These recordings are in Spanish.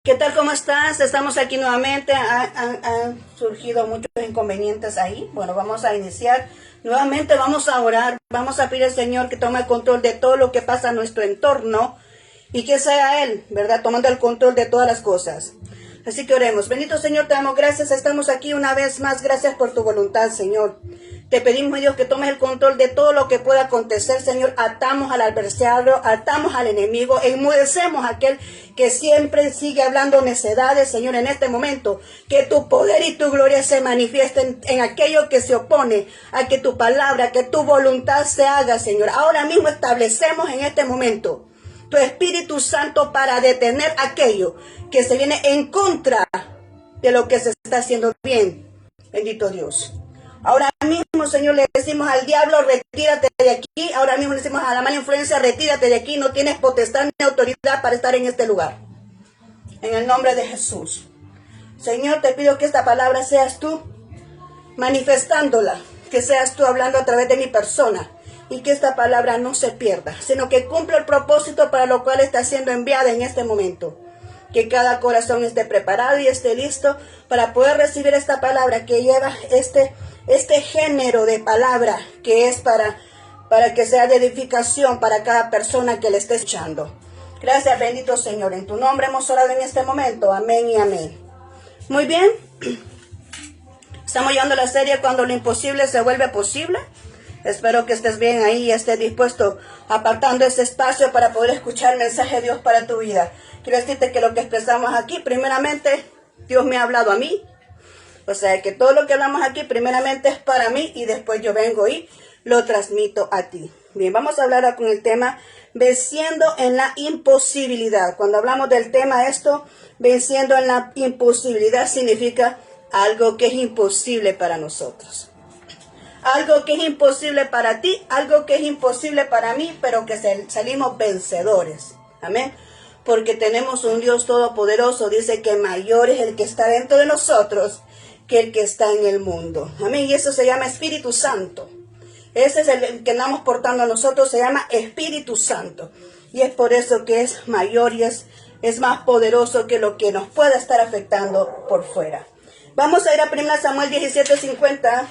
¿Qué tal? ¿Cómo estás? Estamos aquí nuevamente. Han surgido muchos inconvenientes ahí. Bueno, vamos a iniciar. Nuevamente vamos a orar. Vamos a pedir al Señor que tome el control de todo lo que pasa en nuestro entorno y que sea Él, ¿verdad? Tomando el control de todas las cosas. Así que oremos. Bendito Señor, te damos gracias. Estamos aquí una vez más. Gracias por tu voluntad, Señor. Te pedimos, Dios, que tomes el control de todo lo que pueda acontecer, Señor. Atamos al adversario, atamos al enemigo, enmudecemos a aquel que siempre sigue hablando necedades, Señor, en este momento. Que tu poder y tu gloria se manifiesten en aquello que se opone a que tu palabra, que tu voluntad se haga, Señor. Ahora mismo establecemos en este momento tu Espíritu Santo para detener aquello que se viene en contra de lo que se está haciendo bien. Bendito Dios. Ahora mismo, Señor, le decimos al diablo, retírate de aquí. Ahora mismo le decimos a la mala influencia, retírate de aquí. No tienes potestad ni autoridad para estar en este lugar. En el nombre de Jesús. Señor, te pido que esta palabra seas tú manifestándola. Que seas tú hablando a través de mi persona. Y que esta palabra no se pierda, sino que cumpla el propósito para lo cual está siendo enviada en este momento. Que cada corazón esté preparado y esté listo para poder recibir esta palabra que lleva este género de palabra que es para que sea de edificación para cada persona que le esté escuchando. Gracias, bendito Señor. En tu nombre hemos orado en este momento. Amén y amén. Muy bien. Estamos llevando la serie Cuando lo imposible se vuelve posible. Espero que estés bien ahí y estés dispuesto apartando ese espacio para poder escuchar el mensaje de Dios para tu vida. Quiero decirte que lo que expresamos aquí, primeramente, Dios me ha hablado a mí. O sea, que todo lo que hablamos aquí, primeramente es para mí y después yo vengo y lo transmito a ti. Bien, vamos a hablar con el tema venciendo en la imposibilidad. Cuando hablamos del tema venciendo en la imposibilidad significa algo que es imposible para nosotros. Algo que es imposible para ti, algo que es imposible para mí, pero que salimos vencedores. Amén. Porque tenemos un Dios todopoderoso. Dice que mayor es el que está dentro de nosotros que el que está en el mundo. Amén. Y eso se llama Espíritu Santo. Ese es el que andamos portando a nosotros, se llama Espíritu Santo. Y es por eso que es mayor y es más poderoso que lo que nos pueda estar afectando por fuera. Vamos a ir a 1 Samuel 17:50.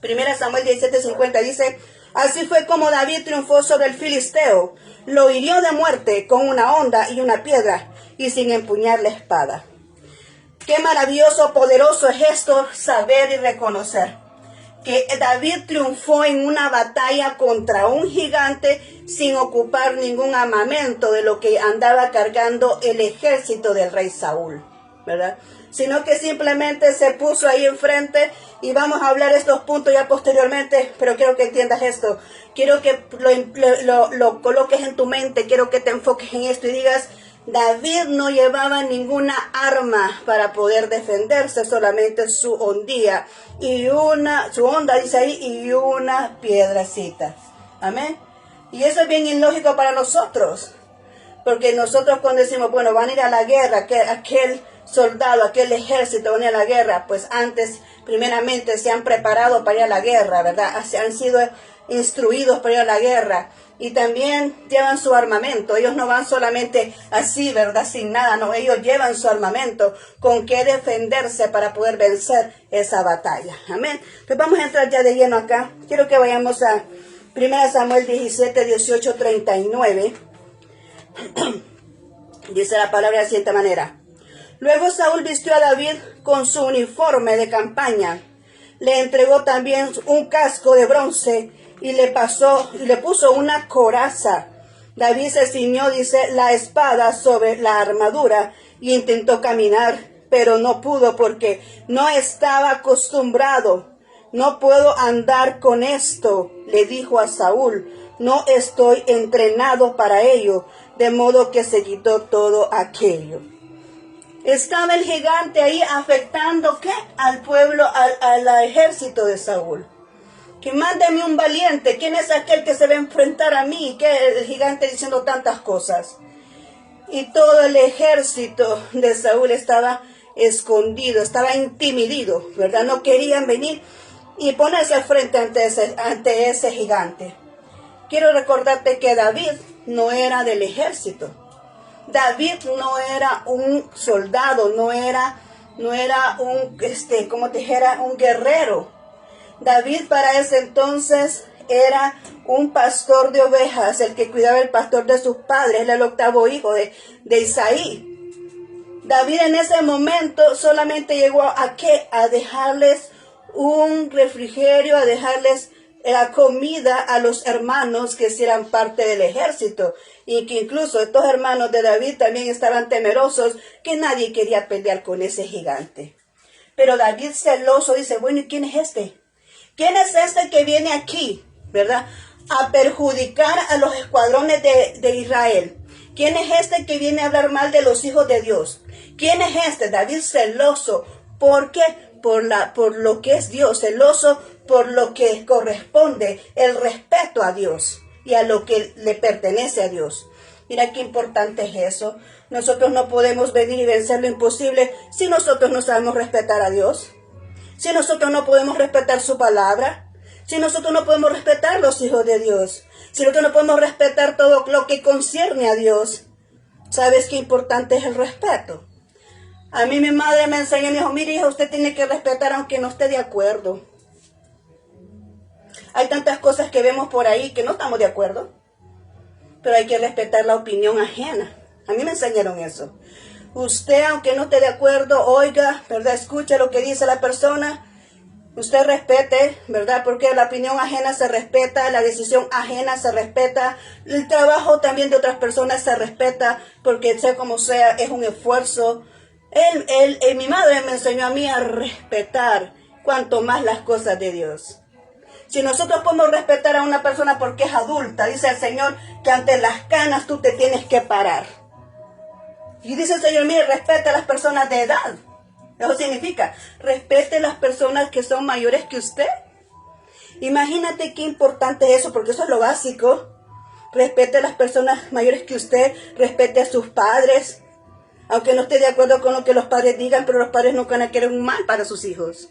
1 Samuel 17:50 dice: así fue como David triunfó sobre el filisteo. Lo hirió de muerte con una honda y una piedra y sin empuñar la espada. Qué maravilloso, poderoso es esto, saber y reconocer que David triunfó en una batalla contra un gigante sin ocupar ningún armamento de lo que andaba cargando el ejército del rey Saúl, ¿verdad? Sino que simplemente se puso ahí enfrente, y vamos a hablar estos puntos ya posteriormente, pero quiero que entiendas esto. Quiero que lo coloques en tu mente, quiero que te enfoques en esto y digas: David no llevaba ninguna arma para poder defenderse, solamente su hondía y su honda, dice ahí, y una piedrecita. Amén. Y eso es bien ilógico para nosotros, porque nosotros cuando decimos, bueno, van a ir a la guerra, aquel soldado, aquel ejército van a ir a la guerra, pues antes, primeramente, se han preparado para ir a la guerra, ¿verdad? Han sido instruidos para ir a la guerra. Y también llevan su armamento. Ellos no van solamente así, ¿verdad? Sin nada, no. Ellos llevan su armamento con que defenderse para poder vencer esa batalla. Amén. Entonces vamos a entrar ya de lleno acá. Quiero que vayamos a 1 Samuel 17, 18, 39. Dice la palabra de la siguiente manera: luego Saúl vistió a David con su uniforme de campaña. Le entregó también un casco de bronce y le puso una coraza. David se ciñó, dice, la espada sobre la armadura y intentó caminar, pero no pudo porque no estaba acostumbrado. No puedo andar con esto, le dijo a Saúl. No estoy entrenado para ello, de modo que se quitó todo aquello. Estaba el gigante ahí afectando, ¿qué? Al pueblo, al ejército de Saúl. Que mándeme un valiente. ¿Quién es aquel que se va a enfrentar a mí? Que el gigante diciendo tantas cosas. Y todo el ejército de Saúl estaba escondido, estaba intimidido, ¿verdad? No querían venir y ponerse al frente ante ese gigante. Quiero recordarte que David no era del ejército. David no era un soldado, no era un, como te dijera, un guerrero. David para ese entonces era un pastor de ovejas, el que cuidaba el pastor de sus padres, era el octavo hijo de Isaí. David en ese momento solamente llegó a ¿qué? A dejarles un refrigerio, a dejarles la comida a los hermanos que eran parte del ejército, y que incluso estos hermanos de David también estaban temerosos, que nadie quería pelear con ese gigante. Pero David celoso dice, bueno, ¿y quién es este? ¿Quién es este que viene aquí, verdad, a perjudicar a los escuadrones de Israel? ¿Quién es este que viene a hablar mal de los hijos de Dios? ¿Quién es este? David celoso. ¿Por qué? Por lo que es Dios, celoso por lo que corresponde, el respeto a Dios y a lo que le pertenece a Dios. Mira qué importante es eso. Nosotros no podemos venir y vencer lo imposible si nosotros no sabemos respetar a Dios, si nosotros no podemos respetar su palabra, si nosotros no podemos respetar los hijos de Dios, si nosotros no podemos respetar todo lo que concierne a Dios. ¿Sabes qué importante es el respeto? A mí mi madre me enseñó, me dijo, mire hija, usted tiene que respetar aunque no esté de acuerdo. Hay tantas cosas que vemos por ahí que no estamos de acuerdo, pero hay que respetar la opinión ajena. A mí me enseñaron eso. Usted, aunque no esté de acuerdo, oiga, ¿verdad? Escuche lo que dice la persona. Usted respete, ¿verdad? Porque la opinión ajena se respeta, la decisión ajena se respeta, el trabajo también de otras personas se respeta, porque sea como sea, es un esfuerzo. Mi madre me enseñó a mí a respetar cuanto más las cosas de Dios. Si nosotros podemos respetar a una persona porque es adulta, dice el Señor que ante las canas tú te tienes que parar. Y dice el Señor, mire, respeta a las personas de edad. Eso significa, respete a las personas que son mayores que usted. Imagínate qué importante es eso, porque eso es lo básico. Respete a las personas mayores que usted, respete a sus padres. Aunque no esté de acuerdo con lo que los padres digan, pero los padres nunca van a querer un mal para sus hijos.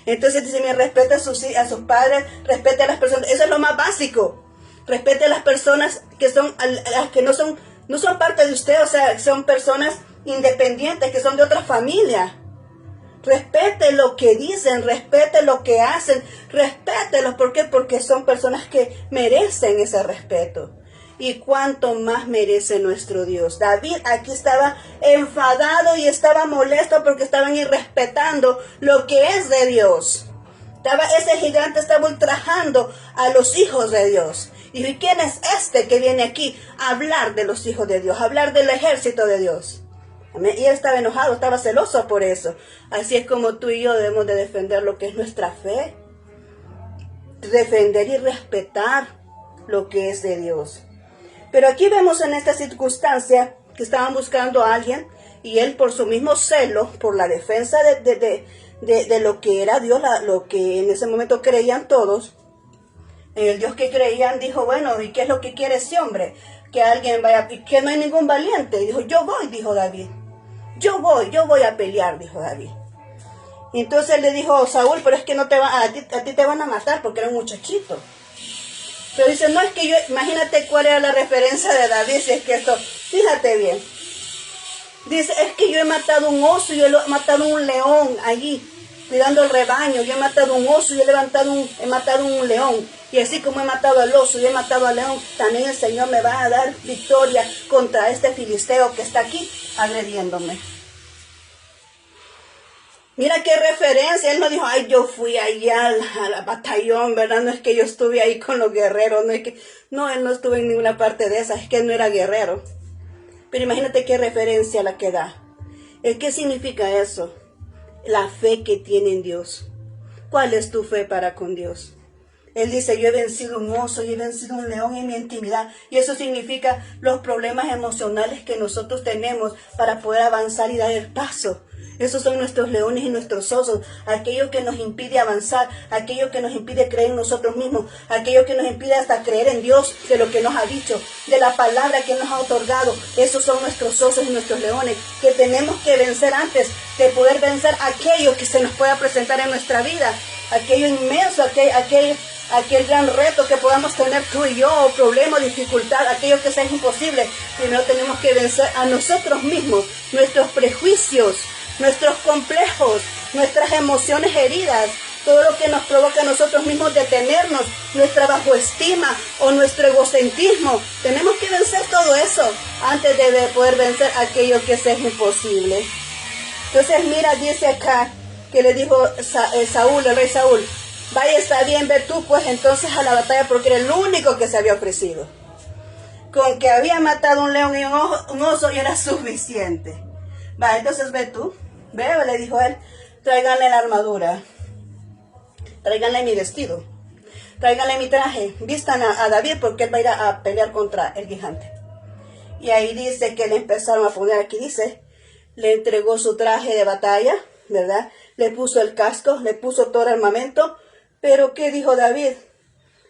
Entonces dice, mira, respete a sus padres, respete a las personas. Eso es lo más básico. Respete a las personas que son, las que no son parte de usted, o sea, son personas independientes, que son de otra familia. Respete lo que dicen, respete lo que hacen, respételos. ¿Por qué? Porque son personas que merecen ese respeto. Y cuánto más merece nuestro Dios. David aquí estaba enfadado y estaba molesto porque estaban irrespetando lo que es de Dios. Ese gigante estaba ultrajando a los hijos de Dios. ¿Y quién es este que viene aquí a hablar de los hijos de Dios, a hablar del ejército de Dios? Y él estaba enojado, estaba celoso por eso. Así es como tú y yo debemos de defender lo que es nuestra fe. Defender y respetar lo que es de Dios. Pero aquí vemos en esta circunstancia que estaban buscando a alguien y él por su mismo celo, por la defensa de lo que era Dios, lo que en ese momento creían todos, en el Dios que creían, dijo, bueno, ¿y qué es lo que quiere ese hombre? Que alguien vaya, que no hay ningún valiente. Y dijo, yo voy, dijo David. Yo voy a pelear, dijo David. Y entonces él le dijo, Saúl, pero es que no a ti te van a matar porque era un muchachito. Pero dice, no, es que yo, imagínate cuál era la referencia de David, si es que esto, fíjate bien. Dice, es que yo he matado un oso, yo he matado un león allí, cuidando el rebaño. Yo he matado un oso, yo he matado un león. Y así como he matado al oso y he matado al león, también el Señor me va a dar victoria contra este filisteo que está aquí agrediéndome. Mira qué referencia. Él no dijo, ay, yo fui allá al batallón, ¿verdad? No es que yo estuve ahí con los guerreros, no, él no estuvo en ninguna parte de esa, es que él no era guerrero. Pero imagínate qué referencia la que da. ¿Qué significa eso? La fe que tiene en Dios. ¿Cuál es tu fe para con Dios? Él dice, yo he vencido un oso, yo he vencido un león en mi intimidad. Y eso significa los problemas emocionales que nosotros tenemos para poder avanzar y dar el paso. Esos son nuestros leones y nuestros osos, aquello que nos impide avanzar, aquello que nos impide creer en nosotros mismos, aquello que nos impide hasta creer en Dios, de lo que nos ha dicho, de la palabra que nos ha otorgado. Esos son nuestros osos y nuestros leones, que tenemos que vencer antes de poder vencer aquello que se nos pueda presentar en nuestra vida, aquello inmenso, aquel gran reto que podamos tener tú y yo, o problema, dificultad, aquello que sea imposible, primero tenemos que vencer a nosotros mismos, nuestros prejuicios, nuestros complejos, nuestras emociones heridas, todo lo que nos provoca a nosotros mismos detenernos, nuestra bajoestima o nuestro egocentrismo. Tenemos que vencer todo eso antes de poder vencer aquello que sea imposible. Entonces mira, dice acá, que le dijo Saúl, el rey Saúl, vaya, está bien, ve tú pues entonces a la batalla, porque era el único que se había ofrecido. Con que había matado un león y un oso y era suficiente. Va, entonces ve tú, ve, le dijo él, tráiganle la armadura, tráiganle mi vestido, tráiganle mi traje, vistan a David porque él va a ir a pelear contra el gigante. Y ahí dice que le empezaron a poner, aquí dice, le entregó su traje de batalla, ¿verdad? Le puso el casco, le puso todo el armamento. Pero ¿qué dijo David?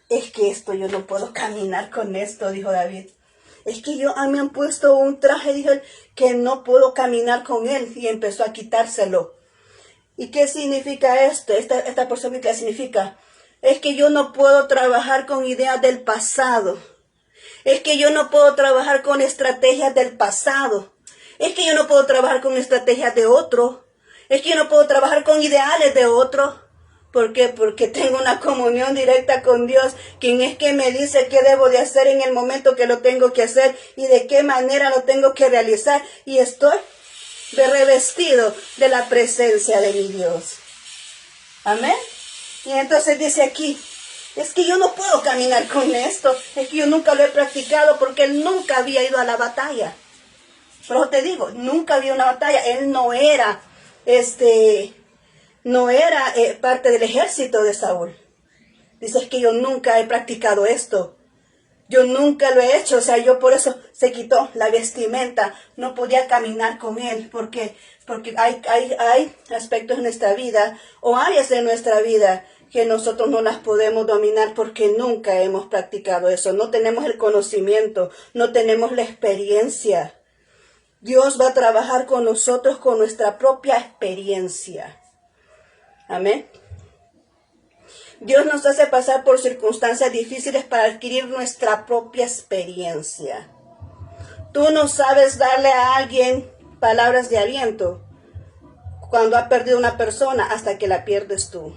Es que esto yo no puedo caminar con esto, dijo David. Es que me han puesto un traje, dijo él, que no puedo caminar con él. Y empezó a quitárselo. ¿Y qué significa esto? Esta persona, ¿qué significa? Es que yo no puedo trabajar con ideas del pasado. Es que yo no puedo trabajar con estrategias del pasado. Es que yo no puedo trabajar con estrategias de otro. Es que yo no puedo trabajar con ideales de otro. ¿Por qué? Porque tengo una comunión directa con Dios, quien es que me dice qué debo de hacer en el momento que lo tengo que hacer y de qué manera lo tengo que realizar. Y estoy revestido de la presencia de mi Dios. Amén. Y entonces dice aquí, es que yo no puedo caminar con esto. Es que yo nunca lo he practicado porque él nunca había ido a la batalla. Pero te digo, nunca había una batalla. Él no era, parte del ejército de Saúl. Dice, es que yo nunca he practicado esto. Yo nunca lo he hecho. O sea, yo por eso se quitó la vestimenta. No podía caminar con él. Porque hay aspectos en nuestra vida o áreas de nuestra vida que nosotros no las podemos dominar porque nunca hemos practicado eso. No tenemos el conocimiento, no tenemos la experiencia. Dios va a trabajar con nosotros con nuestra propia experiencia. Amén. Dios nos hace pasar por circunstancias difíciles para adquirir nuestra propia experiencia. Tú no sabes darle a alguien palabras de aliento cuando ha perdido una persona hasta que la pierdes tú.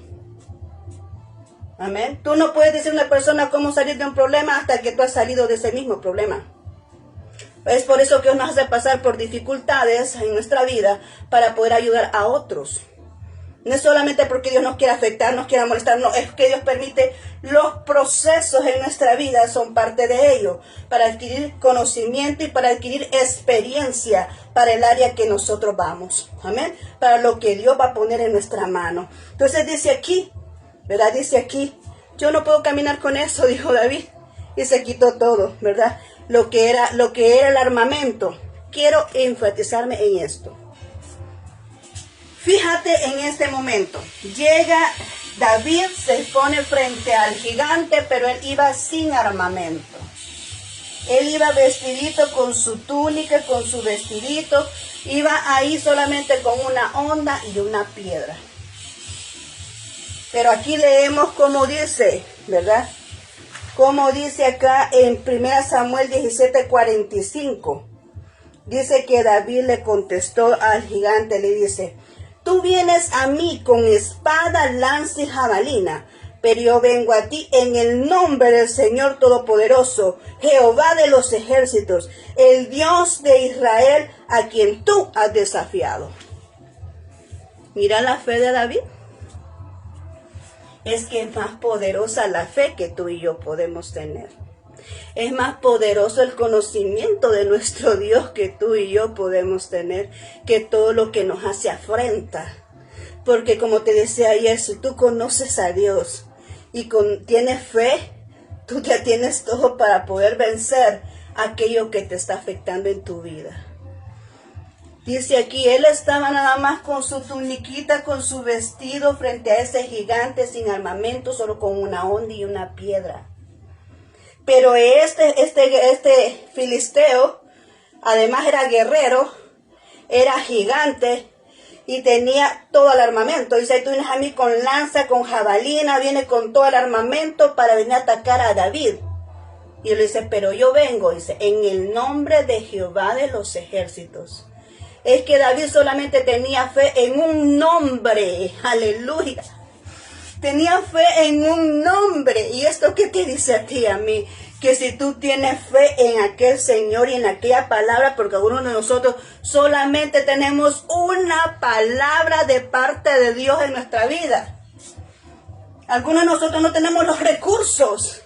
Amén. Tú no puedes decir a una persona cómo salir de un problema hasta que tú has salido de ese mismo problema. Es por eso que Dios nos hace pasar por dificultades en nuestra vida para poder ayudar a otros. No es solamente porque Dios nos quiera afectar, nos quiera molestar, no, es que Dios permite los procesos en nuestra vida, son parte de ello, para adquirir conocimiento y para adquirir experiencia para el área que nosotros vamos. Amén. Para lo que Dios va a poner en nuestra mano. Entonces dice aquí, ¿verdad? Dice aquí, yo no puedo caminar con eso, dijo David. Y se quitó todo, ¿verdad? Lo que era el armamento. Quiero enfatizarme en esto. Fíjate en este momento. Llega David, se pone frente al gigante, pero él iba sin armamento. Él iba vestidito con su túnica, con su vestidito. Iba ahí solamente con una honda y una piedra. Pero aquí leemos como dice, ¿verdad? Como dice acá en 1 Samuel 17:45. Dice que David le contestó al gigante, le dice, tú vienes a mí con espada, lanza y jabalina, pero yo vengo a ti en el nombre del Señor Todopoderoso, Jehová de los ejércitos, el Dios de Israel, a quien tú has desafiado. Mira la fe de David. Es que es más poderosa la fe que tú y yo podemos tener. Es más poderoso el conocimiento de nuestro Dios que tú y yo podemos tener, que todo lo que nos hace afrenta. Porque como te decía ayer, si tú conoces a Dios y tienes fe, tú ya tienes todo para poder vencer aquello que te está afectando en tu vida. Dice aquí, él estaba nada más con su tuniquita, con su vestido frente a ese gigante sin armamento, solo con una honda y una piedra. Pero este filisteo, además era guerrero, era gigante, y tenía todo el armamento. Dice, tú vienes a mí con lanza, con jabalina, viene con todo el armamento para venir a atacar a David. Y él dice, pero yo vengo, dice, en el nombre de Jehová de los ejércitos. Es que David solamente tenía fe en un nombre, aleluya. Tenía fe en un nombre. ¿Y esto qué te dice a ti y a mí? Que si tú tienes fe en aquel Señor y en aquella palabra, porque algunos de nosotros solamente tenemos una palabra de parte de Dios en nuestra vida. Algunos de nosotros no tenemos los recursos.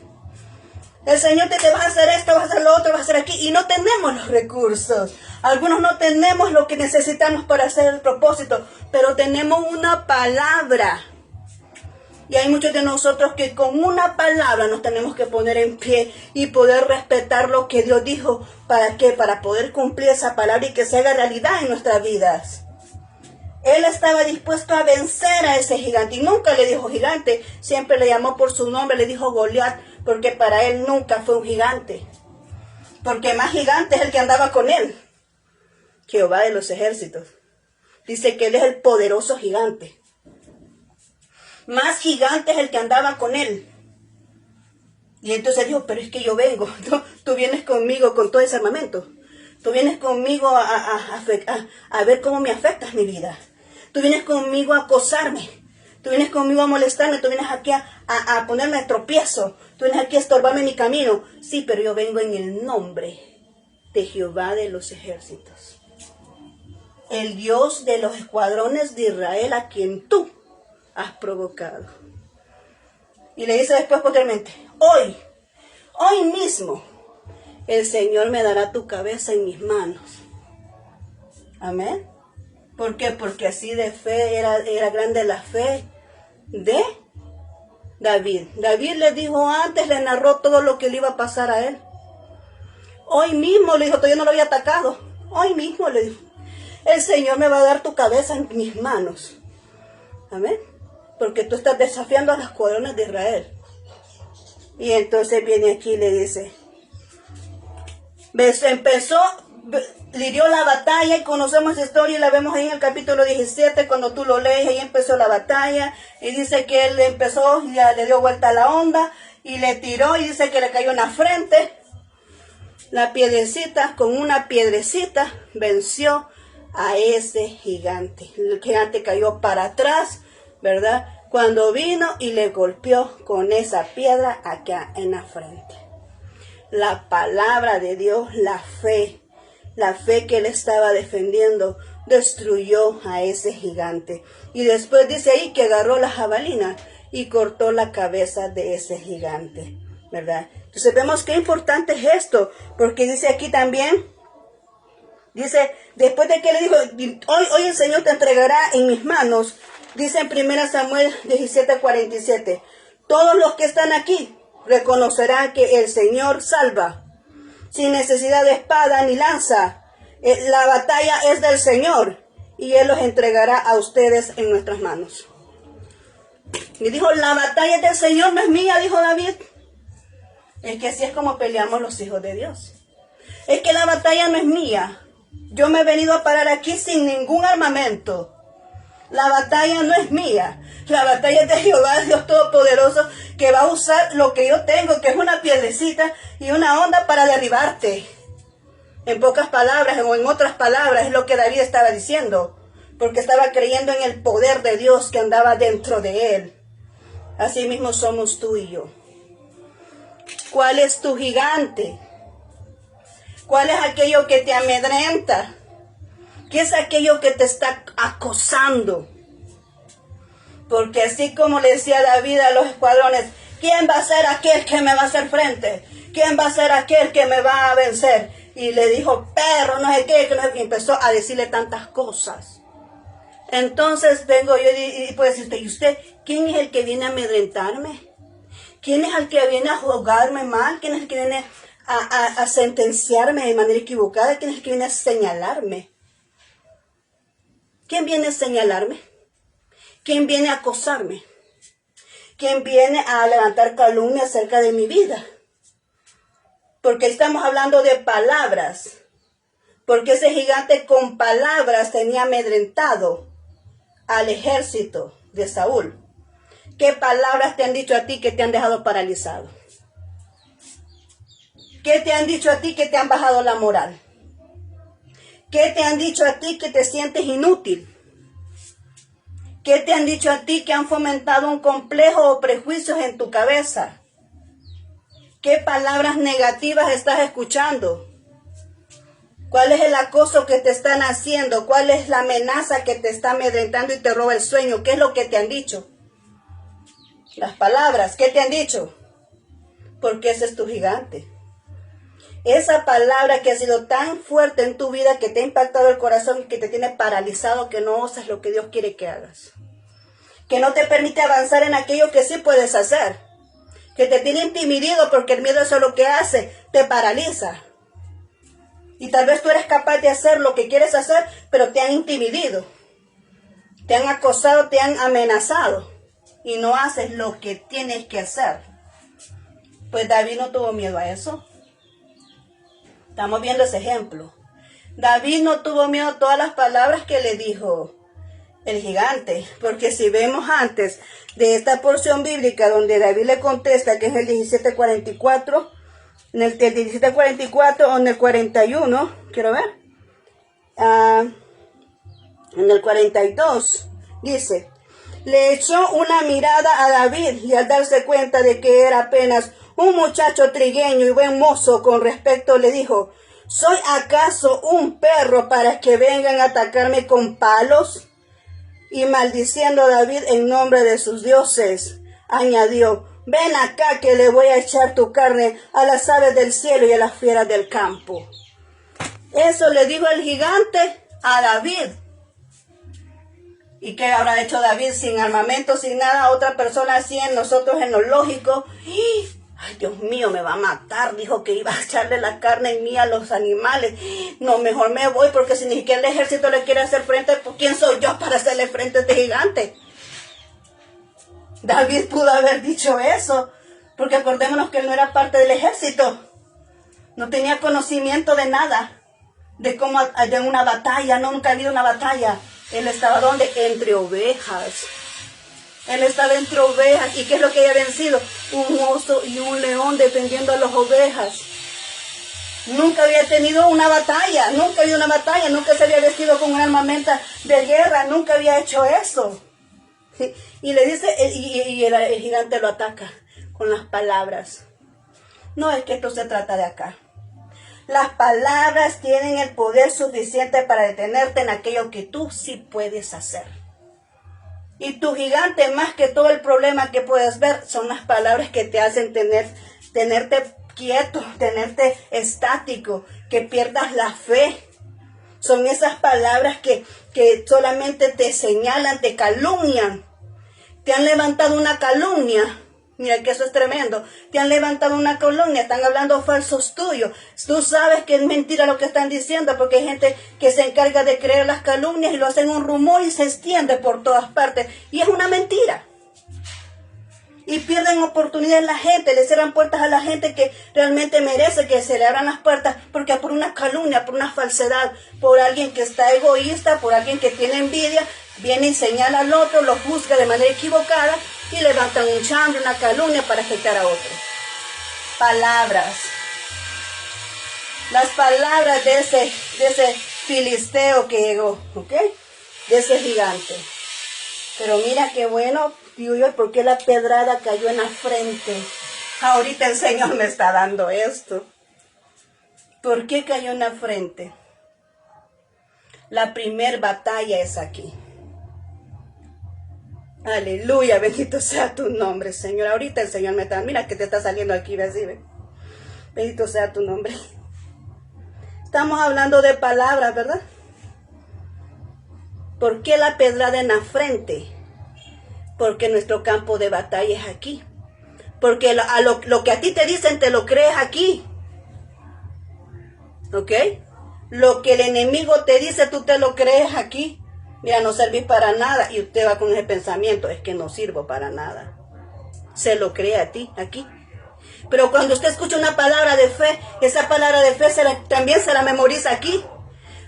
El Señor te va a hacer esto, va a hacer lo otro, va a hacer aquí, y no tenemos los recursos. Algunos no tenemos lo que necesitamos para hacer el propósito, pero tenemos una palabra. Y hay muchos de nosotros que con una palabra nos tenemos que poner en pie y poder respetar lo que Dios dijo. ¿Para qué? Para poder cumplir esa palabra y que se haga realidad en nuestras vidas. Él estaba dispuesto a vencer a ese gigante y nunca le dijo gigante, siempre le llamó por su nombre, le dijo Goliat, porque para él nunca fue un gigante. Porque más gigante es el que andaba con él, Jehová de los ejércitos. Dice que él es el poderoso gigante. Más gigante es el que andaba con él. Y entonces dijo, pero es que yo vengo, tú vienes conmigo con todo ese armamento. Tú vienes conmigo a ver cómo me afectas mi vida. Tú vienes conmigo a acosarme. Tú vienes conmigo a molestarme. Tú vienes aquí a ponerme a tropiezo. Tú vienes aquí a estorbarme mi camino. Sí, pero yo vengo en el nombre de Jehová de los ejércitos. El Dios de los escuadrones de Israel, a quien tú has provocado. Y le dice después posteriormente, hoy mismo, el Señor me dará tu cabeza en mis manos. Amén. ¿Por qué? Porque así de fe era grande la fe de David. David le dijo antes, le narró todo lo que le iba a pasar a él. Hoy mismo le dijo, todavía no lo había atacado. Hoy mismo le dijo, el Señor me va a dar tu cabeza en mis manos. Amén. Porque tú estás desafiando a los escuadrones de Israel. Y entonces viene aquí y le dice, lidió la batalla y conocemos esa historia y la vemos ahí en el capítulo 17, cuando tú lo lees, ahí empezó la batalla y dice que él empezó, ya le dio vuelta a la onda y le tiró y dice que le cayó en la frente. La piedrecita, con una piedrecita, venció a ese gigante. El gigante cayó para atrás, ¿verdad? Cuando vino y le golpeó con esa piedra acá en la frente. La palabra de Dios, la fe que él estaba defendiendo, destruyó a ese gigante. Y después dice ahí que agarró la jabalina y cortó la cabeza de ese gigante, ¿verdad? Entonces vemos qué importante es esto, porque dice aquí también, dice, después de que le dijo, hoy el Señor te entregará en mis manos, dice en 1 Samuel 17:47, todos los que están aquí reconocerán que el Señor salva, sin necesidad de espada ni lanza. La batalla es del Señor y Él los entregará a ustedes en nuestras manos. Y dijo, la batalla es del Señor, no es mía, dijo David. Es que así es como peleamos los hijos de Dios. Es que la batalla no es mía. Yo me he venido a parar aquí sin ningún armamento. La batalla no es mía. La batalla es de Jehová, Dios Todopoderoso, que va a usar lo que yo tengo, que es una piedrecita y una onda para derribarte. En pocas palabras o en otras palabras es lo que David estaba diciendo, porque estaba creyendo en el poder de Dios que andaba dentro de él. Así mismo somos tú y yo. ¿Cuál es tu gigante? ¿Cuál es aquello que te amedrenta? ¿Qué es aquello que te está acosando? Porque así como le decía David a los escuadrones, ¿quién va a ser aquel que me va a hacer frente? ¿Quién va a ser aquel que me va a vencer? Y le dijo, perro, no sé qué, y empezó a decirle tantas cosas. Entonces vengo yo y puede decir usted, ¿y usted quién es el que viene a amedrentarme? ¿Quién es el que viene a juzgarme mal? ¿Quién es el que viene a sentenciarme de manera equivocada? ¿Quién es el que viene a señalarme? ¿Quién viene a señalarme? ¿Quién viene a acosarme? ¿Quién viene a levantar calumnia acerca de mi vida? Porque estamos hablando de palabras. Porque ese gigante con palabras tenía amedrentado al ejército de Saúl? ¿Qué palabras te han dicho a ti que te han dejado paralizado? ¿Qué te han dicho a ti que te han bajado la moral? ¿Qué te han dicho a ti que te sientes inútil? ¿Qué te han dicho a ti que han fomentado un complejo o prejuicios en tu cabeza? ¿Qué palabras negativas estás escuchando? ¿Cuál es el acoso que te están haciendo? ¿Cuál es la amenaza que te está amedrentando y te roba el sueño? ¿Qué es lo que te han dicho? Las palabras, ¿qué te han dicho? Porque ese es tu gigante. Esa palabra que ha sido tan fuerte en tu vida, que te ha impactado el corazón y que te tiene paralizado, que no osas lo que Dios quiere que hagas. Que no te permite avanzar en aquello que sí puedes hacer. Que te tiene intimidido porque el miedo, eso es lo que hace, te paraliza. Y tal vez tú eres capaz de hacer lo que quieres hacer, pero te han intimidado. Te han acosado, te han amenazado. Y no haces lo que tienes que hacer. Pues David no tuvo miedo a eso. Estamos viendo ese ejemplo. David no tuvo miedo a todas las palabras que le dijo el gigante. Porque si vemos antes de esta porción bíblica donde David le contesta, que es el 17:44, en el 17:44 o en el 41, quiero ver. En el 42 dice: le echó una mirada a David y al darse cuenta de que era apenas un muchacho trigueño y buen mozo con respecto, le dijo: ¿soy acaso un perro para que vengan a atacarme con palos? Y maldiciendo a David en nombre de sus dioses, añadió: ven acá que le voy a echar tu carne a las aves del cielo y a las fieras del campo. Eso le dijo el gigante a David. ¿Y qué habrá hecho David sin armamento, sin nada? Otra persona así en nosotros, en lo lógico. Ay, Dios mío, me va a matar. Dijo que iba a echarle la carne en mí a los animales. No, mejor me voy, porque si ni siquiera el ejército le quiere hacer frente, pues ¿quién soy yo para hacerle frente a este gigante? David pudo haber dicho eso, porque acordémonos que él no era parte del ejército. No tenía conocimiento de nada, de cómo, de una batalla. No, nunca ha habido una batalla. Él estaba ¿dónde? Entre ovejas. Él estaba entre ovejas. ¿Y qué es lo que había vencido? Un oso y un león defendiendo a las ovejas. Nunca había tenido una batalla. Nunca había una batalla. Nunca se había vestido con un armamento de guerra. Nunca había hecho eso. ¿Sí? Y le dice, el gigante lo ataca con las palabras. No es que esto se trata de acá. Las palabras tienen el poder suficiente para detenerte en aquello que tú sí puedes hacer. Y tu gigante, más que todo el problema que puedes ver, son las palabras que te hacen tenerte quieto, tenerte estático, que pierdas la fe. Son esas palabras que solamente te señalan, te calumnian. Te han levantado una calumnia. Mira que eso es tremendo. Te han levantado una calumnia, están hablando falsos tuyos. Tú sabes que es mentira lo que están diciendo, porque hay gente que se encarga de creer las calumnias y lo hacen un rumor y se extiende por todas partes. Y es una mentira. Y pierden oportunidad en la gente, le cierran puertas a la gente que realmente merece que se le abran las puertas, porque por una calumnia, por una falsedad, por alguien que está egoísta, por alguien que tiene envidia, viene y señala al otro, lo juzga de manera equivocada y levantan un chambre, una calumnia para afectar a otro. Palabras. Las palabras de ese filisteo que llegó, ¿ok? De ese gigante. Pero mira qué bueno, digo yo, ¿por qué la pedrada cayó en la frente? Ahorita el Señor me está dando esto. ¿Por qué cayó en la frente? La primer batalla es aquí. Aleluya, bendito sea tu nombre, Señor. Ahorita el Señor me está, mira que te está saliendo aquí, ¿ves? Bendito sea tu nombre. Estamos hablando de palabras, ¿verdad? ¿Por qué la pedrada en la frente? Porque nuestro campo de batalla es aquí. Porque lo que a ti te dicen te lo crees aquí. ¿Ok? Lo que el enemigo te dice tú te lo crees aquí. Mira, no servís para nada. Y usted va con ese pensamiento, es que no sirvo para nada. Se lo cree a ti, aquí. Pero cuando usted escucha una palabra de fe, esa palabra de fe también se la memoriza aquí.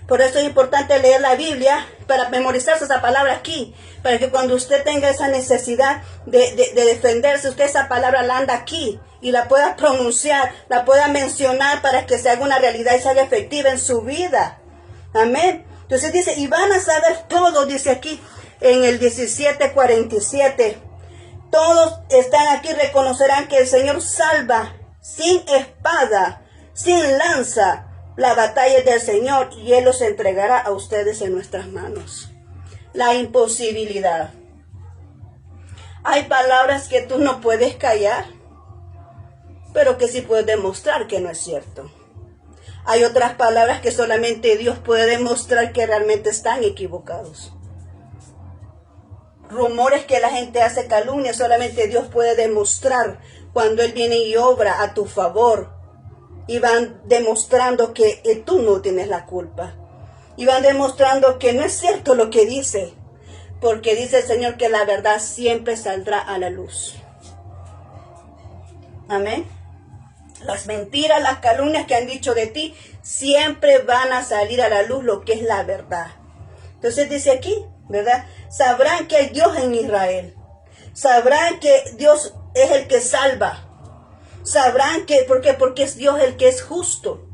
Por eso es importante leer la Biblia para memorizarse esa palabra aquí, para que cuando usted tenga esa necesidad de defenderse, usted esa palabra la anda aquí y la pueda pronunciar, la pueda mencionar para que se haga una realidad y se haga efectiva en su vida. Amén. Entonces dice, y van a saber todo, dice aquí en el 17:47. Todos están aquí, reconocerán que el Señor salva sin espada, sin lanza. La batalla es del Señor y Él los entregará a ustedes en nuestras manos. La imposibilidad. Hay palabras que tú no puedes callar, pero que sí puedes demostrar que no es cierto. Hay otras palabras que solamente Dios puede demostrar que realmente están equivocados. Rumores que la gente hace, calumnia, solamente Dios puede demostrar cuando Él viene y obra a tu favor. Y van demostrando que tú no tienes la culpa. Y van demostrando que no es cierto lo que dice. Porque dice el Señor que la verdad siempre saldrá a la luz. Amén. Las mentiras, las calumnias que han dicho de ti, siempre van a salir a la luz lo que es la verdad. Entonces dice aquí, ¿verdad? Sabrán que hay Dios en Israel. Sabrán que Dios es el que salva. Sabrán que, ¿por qué? Porque es Dios el que es justo.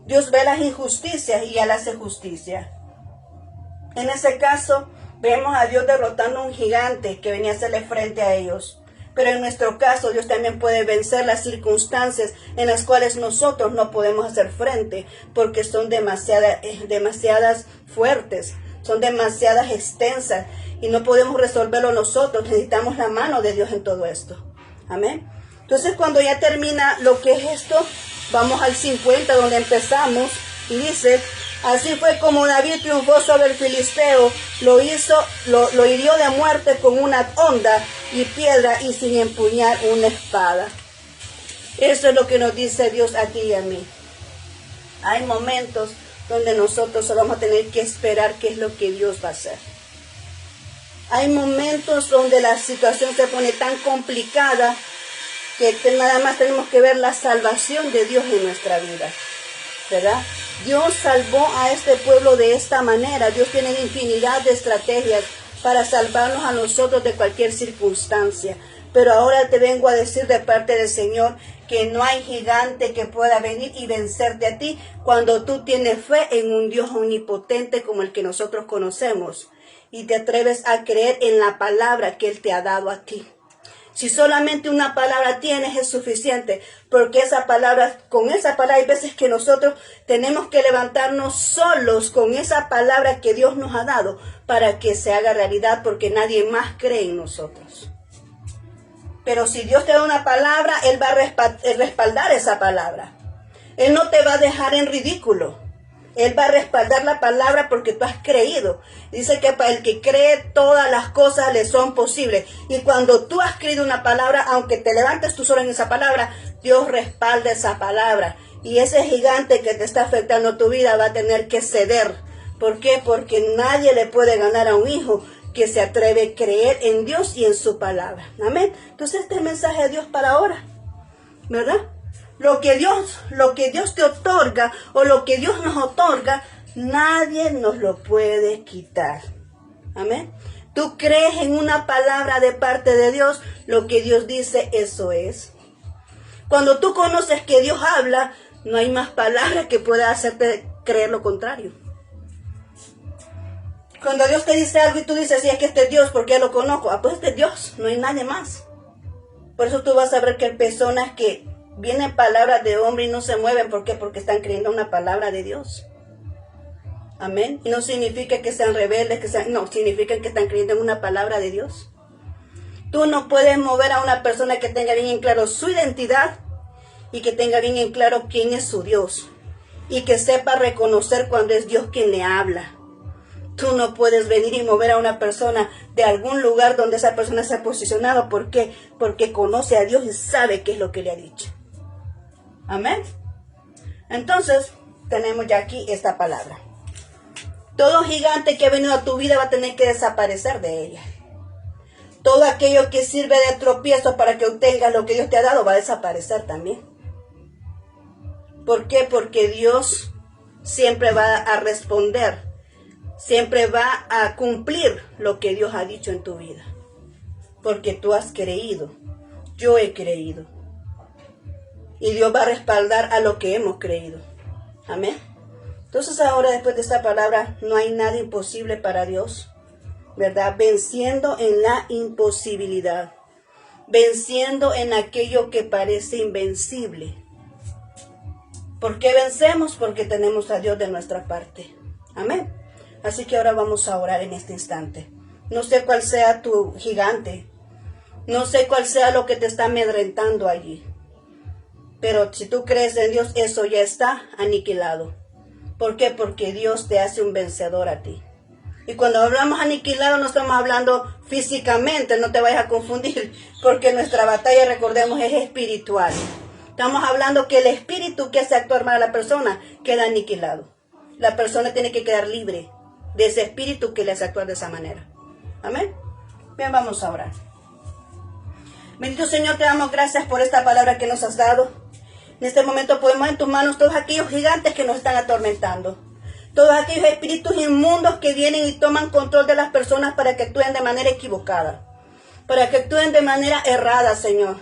Dios ve las injusticias y Él hace justicia. En ese caso, vemos a Dios derrotando a un gigante que venía a hacerle frente a ellos. Pero en nuestro caso, Dios también puede vencer las circunstancias en las cuales nosotros no podemos hacer frente, porque son demasiadas fuertes, son demasiadas extensas, y no podemos resolverlo nosotros. Necesitamos la mano de Dios en todo esto. Amén. Entonces, cuando ya termina lo que es esto, vamos al 50, donde empezamos, y dice, así fue como David triunfó sobre el filisteo, lo hirió de muerte con una honda y piedra y sin empuñar una espada. Eso es lo que nos dice Dios a ti y a mí. Hay momentos donde nosotros solo vamos a tener que esperar qué es lo que Dios va a hacer. Hay momentos donde la situación se pone tan complicada que nada más tenemos que ver la salvación de Dios en nuestra vida, ¿verdad? Dios salvó a este pueblo de esta manera. Dios tiene infinidad de estrategias para salvarnos a nosotros de cualquier circunstancia. Pero ahora te vengo a decir de parte del Señor que no hay gigante que pueda venir y vencerte a ti cuando tú tienes fe en un Dios omnipotente como el que nosotros conocemos y te atreves a creer en la palabra que Él te ha dado a ti. Si solamente una palabra tienes es suficiente, porque con esa palabra hay veces que nosotros tenemos que levantarnos solos con esa palabra que Dios nos ha dado para que se haga realidad, porque nadie más cree en nosotros. Pero si Dios te da una palabra, Él va a respaldar esa palabra. Él no te va a dejar en ridículo. Él va a respaldar la palabra porque tú has creído. Dice que para el que cree todas las cosas le son posibles. Y cuando tú has creído una palabra, aunque te levantes tú solo en esa palabra, Dios respalda esa palabra. Y ese gigante que te está afectando tu vida va a tener que ceder. ¿Por qué? Porque nadie le puede ganar a un hijo que se atreve a creer en Dios y en su palabra. Amén. Entonces este es el mensaje de Dios para ahora, ¿verdad? Lo que Dios te otorga o lo que Dios nos otorga, nadie nos lo puede quitar. Amén. Tú crees en una palabra de parte de Dios, lo que Dios dice, eso es. Cuando tú conoces que Dios habla, no hay más palabra que pueda hacerte creer lo contrario. Cuando Dios te dice algo y tú dices, sí, es que este es Dios porque ya lo conozco. Pues este es Dios, no hay nadie más. Por eso tú vas a ver que hay personas que vienen palabras de hombre y no se mueven. ¿Por qué? Porque están creyendo una palabra de Dios. Amén. Y no significa que sean rebeldes, no, significa que están creyendo en una palabra de Dios. Tú no puedes mover a una persona que tenga bien en claro su identidad y que tenga bien en claro quién es su Dios. Y que sepa reconocer cuando es Dios quien le habla. Tú no puedes venir y mover a una persona de algún lugar donde esa persona se ha posicionado. ¿Por qué? Porque conoce a Dios y sabe qué es lo que le ha dicho. Amén. Entonces, tenemos ya aquí esta palabra. Todo gigante que ha venido a tu vida va a tener que desaparecer de ella. Todo aquello que sirve de tropiezo para que obtengas lo que Dios te ha dado va a desaparecer también. ¿Por qué? Porque Dios siempre va a responder, siempre va a cumplir lo que Dios ha dicho en tu vida. Porque tú has creído, yo he creído. Y Dios va a respaldar a lo que hemos creído. Amén. Entonces ahora, después de esta palabra, no hay nada imposible para Dios, ¿verdad? Venciendo en la imposibilidad, venciendo en aquello que parece invencible. ¿Por qué vencemos? Porque tenemos a Dios de nuestra parte. Amén. Así que ahora vamos a orar en este instante. No sé cuál sea tu gigante, no sé cuál sea lo que te está amedrentando allí, pero si tú crees en Dios, eso ya está aniquilado. ¿Por qué? Porque Dios te hace un vencedor a ti. Y cuando hablamos aniquilado, no estamos hablando físicamente, no te vayas a confundir, porque nuestra batalla, recordemos, es espiritual. Estamos hablando que el espíritu que hace actuar mal a la persona queda aniquilado. La persona tiene que quedar libre de ese espíritu que le hace actuar de esa manera. Amén. Bien, vamos a orar. Bendito Señor, te damos gracias por esta palabra que nos has dado. En este momento ponemos en tus manos todos aquellos gigantes que nos están atormentando. Todos aquellos espíritus inmundos que vienen y toman control de las personas para que actúen de manera equivocada. Para que actúen de manera errada, Señor.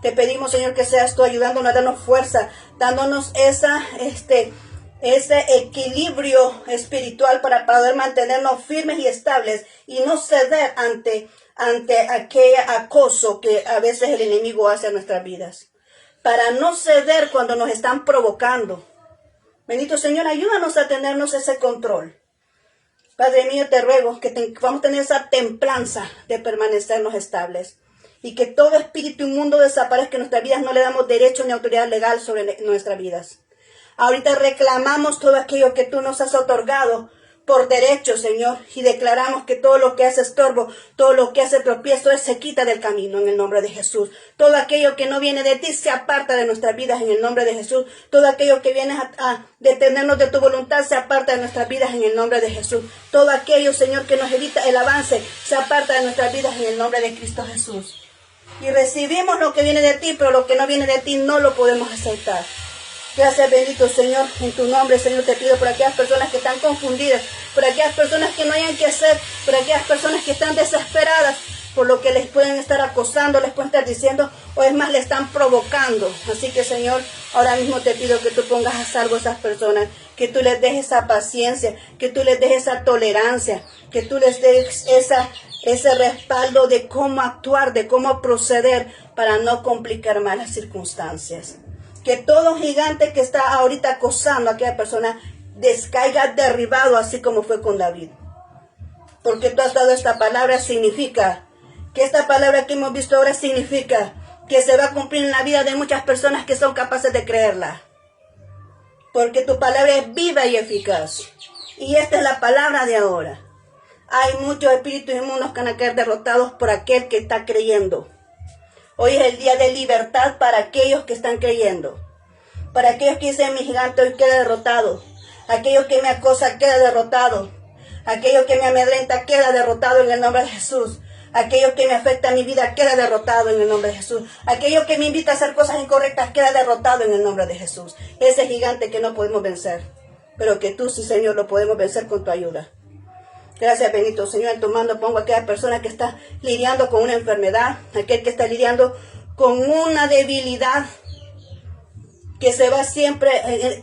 Te pedimos, Señor, que seas tú ayudándonos a darnos fuerza, dándonos ese equilibrio espiritual para poder mantenernos firmes y estables y no ceder ante aquel acoso que a veces el enemigo hace a nuestras vidas. Para no ceder cuando nos están provocando. Bendito Señor, ayúdanos a tenernos ese control. Padre mío, te ruego que vamos a tener esa templanza de permanecernos estables. Y que todo espíritu inmundo desaparezca en nuestras vidas. No le damos derecho ni autoridad legal sobre nuestras vidas. Ahorita reclamamos todo aquello que tú nos has otorgado por derecho, Señor, y declaramos que todo lo que hace estorbo, todo lo que hace tropiezo, se quita del camino en el nombre de Jesús. Todo aquello que no viene de ti se aparta de nuestras vidas en el nombre de Jesús. Todo aquello que viene a detenernos de tu voluntad se aparta de nuestras vidas en el nombre de Jesús. Todo aquello, Señor, que nos evita el avance se aparta de nuestras vidas en el nombre de Cristo Jesús. Y recibimos lo que viene de ti, pero lo que no viene de ti no lo podemos aceptar. Gracias, bendito Señor, en tu nombre, Señor, te pido por aquellas personas que están confundidas, por aquellas personas que no hayan que hacer, por aquellas personas que están desesperadas, por lo que les pueden estar acosando, les pueden estar diciendo, o es más, le están provocando. Así que, Señor, ahora mismo te pido que tú pongas a salvo a esas personas, que tú les des esa paciencia, que tú les des esa tolerancia, que tú les des ese respaldo de cómo actuar, de cómo proceder para no complicar más las circunstancias. Que todo gigante que está ahorita acosando a aquella persona descaiga derribado, así como fue con David. Porque tú has dado esta palabra, significa que esta palabra que hemos visto ahora significa que se va a cumplir en la vida de muchas personas que son capaces de creerla. Porque tu palabra es viva y eficaz. Y esta es la palabra de ahora. Hay muchos espíritus inmundos que van a caer derrotados por aquel que está creyendo. Hoy es el día de libertad para aquellos que están creyendo. Para aquellos que dicen, mi gigante hoy queda derrotado. Aquellos que me acosan queda derrotado. Aquellos que me amedrenta queda derrotado en el nombre de Jesús. Aquellos que me afectan mi vida queda derrotado en el nombre de Jesús. Aquellos que me invitan a hacer cosas incorrectas queda derrotado en el nombre de Jesús. Ese gigante que no podemos vencer. Pero que tú sí, Señor, lo podemos vencer con tu ayuda. Gracias, bendito Señor, en tu mano pongo a aquella persona que está lidiando con una enfermedad, aquel que está lidiando con una debilidad, que se va siempre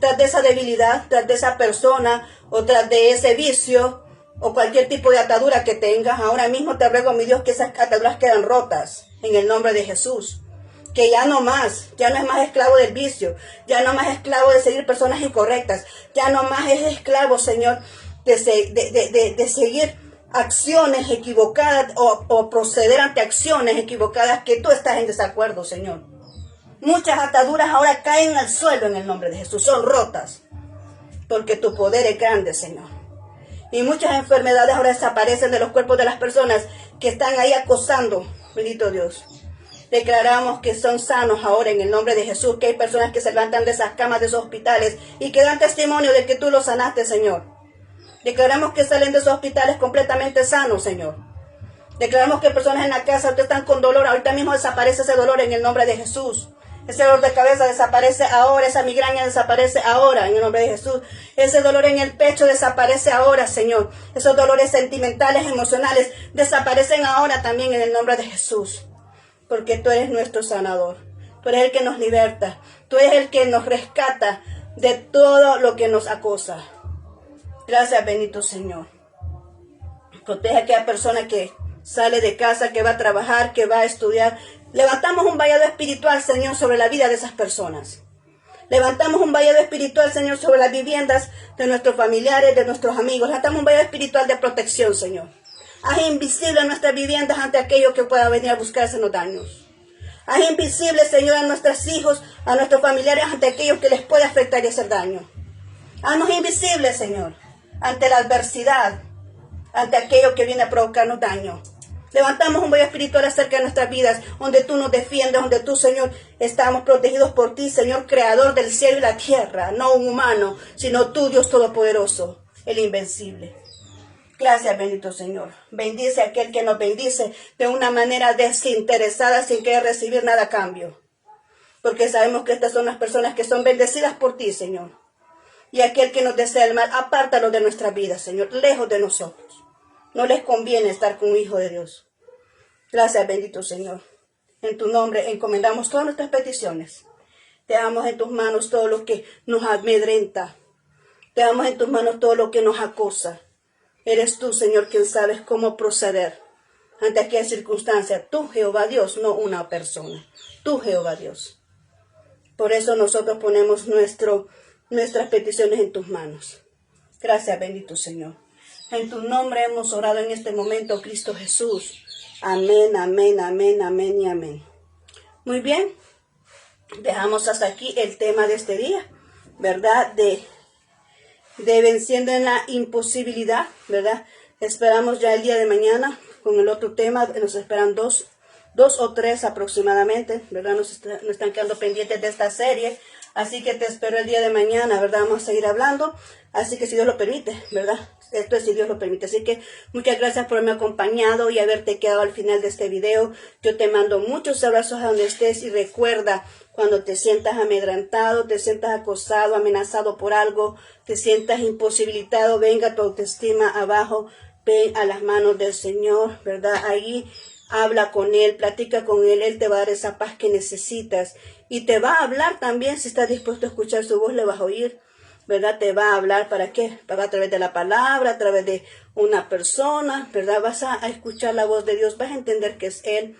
tras de esa debilidad, tras de esa persona, o tras de ese vicio, o cualquier tipo de atadura que tengas. Ahora mismo te ruego, mi Dios, que esas ataduras quedan rotas, en el nombre de Jesús. Que ya no es más esclavo del vicio, ya no más esclavo de seguir personas incorrectas, ya no más es esclavo, Señor, de seguir acciones equivocadas o proceder ante acciones equivocadas que tú estás en desacuerdo, Señor. Muchas ataduras ahora caen al suelo en el nombre de Jesús, son rotas, porque tu poder es grande, Señor. Y muchas enfermedades ahora desaparecen de los cuerpos de las personas que están ahí acosando, bendito Dios. Declaramos que son sanos ahora en el nombre de Jesús, que hay personas que se levantan de esas camas, de esos hospitales, y que dan testimonio de que tú los sanaste, Señor. Declaramos que salen de esos hospitales completamente sanos, Señor. Declaramos que personas en la casa ahorita están con dolor. Ahorita mismo desaparece ese dolor en el nombre de Jesús. Ese dolor de cabeza desaparece ahora, esa migraña desaparece ahora en el nombre de Jesús. Ese dolor en el pecho desaparece ahora, Señor. Esos dolores sentimentales, emocionales, desaparecen ahora también en el nombre de Jesús. Porque tú eres nuestro sanador. Tú eres el que nos liberta. Tú eres el que nos rescata de todo lo que nos acosa. Gracias, bendito Señor. Protege a aquella persona que sale de casa, que va a trabajar, que va a estudiar. Levantamos un vallado espiritual, Señor, sobre la vida de esas personas. Levantamos un vallado espiritual, Señor, sobre las viviendas de nuestros familiares, de nuestros amigos. Levantamos un vallado espiritual de protección, Señor. Haz invisible nuestras viviendas ante aquello que pueda venir a buscarse los daños. Haz invisible, Señor, a nuestros hijos, a nuestros familiares, ante aquellos que les puede afectar y hacer daño. Haznos invisibles, Señor, ante la adversidad, ante aquello que viene a provocarnos daño. Levantamos un vallado espiritual acerca de nuestras vidas, donde tú nos defiendes, donde tú, Señor, estamos protegidos por ti, Señor, creador del cielo y la tierra, no un humano, sino tú, Dios Todopoderoso, el invencible. Gracias, bendito Señor. Bendice a aquel que nos bendice de una manera desinteresada, sin querer recibir nada a cambio. Porque sabemos que estas son las personas que son bendecidas por ti, Señor. Y aquel que nos desea el mal, apártalo de nuestra vida, Señor, lejos de nosotros. No les conviene estar con un hijo de Dios. Gracias, bendito Señor. En tu nombre encomendamos todas nuestras peticiones. Te damos en tus manos todo lo que nos amedrenta. Te damos en tus manos todo lo que nos acosa. Eres tú, Señor, quien sabes cómo proceder ante aquella circunstancia. Tú, Jehová Dios, no una persona. Tú, Jehová Dios. Por eso nosotros ponemos nuestras peticiones en tus manos. Gracias, bendito Señor. En tu nombre hemos orado en este momento, Cristo Jesús. Amén, amén, amén, amén y amén. Muy bien. Dejamos hasta aquí el tema de este día, ¿verdad? De venciendo en la imposibilidad, ¿verdad? Esperamos ya el día de mañana con el otro tema. Nos esperan dos o tres aproximadamente, ¿verdad? Nos están quedando pendientes de esta serie. Así que te espero el día de mañana, ¿verdad? Vamos a seguir hablando. Así que si Dios lo permite, ¿verdad? Esto es si Dios lo permite. Así que muchas gracias por haberme acompañado y haberte quedado al final de este video. Yo te mando muchos abrazos a donde estés y recuerda, cuando te sientas amedrentado, te sientas acosado, amenazado por algo, te sientas imposibilitado, venga tu autoestima abajo, ven a las manos del Señor, ¿verdad? Ahí habla con Él, platica con Él, Él te va a dar esa paz que necesitas. Y te va a hablar también, si estás dispuesto a escuchar su voz, le vas a oír, ¿verdad? Te va a hablar, ¿para qué? A través de la palabra, a través de una persona, ¿verdad? Vas a escuchar la voz de Dios, vas a entender que es Él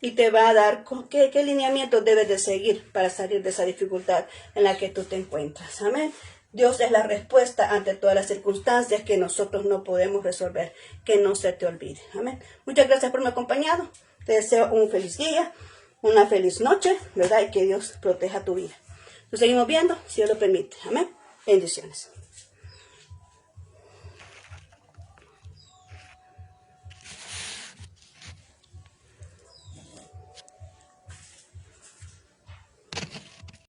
y te va a dar qué lineamientos debes de seguir para salir de esa dificultad en la que tú te encuentras. Amén. Dios es la respuesta ante todas las circunstancias que nosotros no podemos resolver. Que no se te olvide. Amén. Muchas gracias por haberme acompañado. Te deseo un feliz día, una feliz noche, ¿verdad? Y que Dios proteja tu vida. Nos seguimos viendo, si Dios lo permite. Amén. Bendiciones.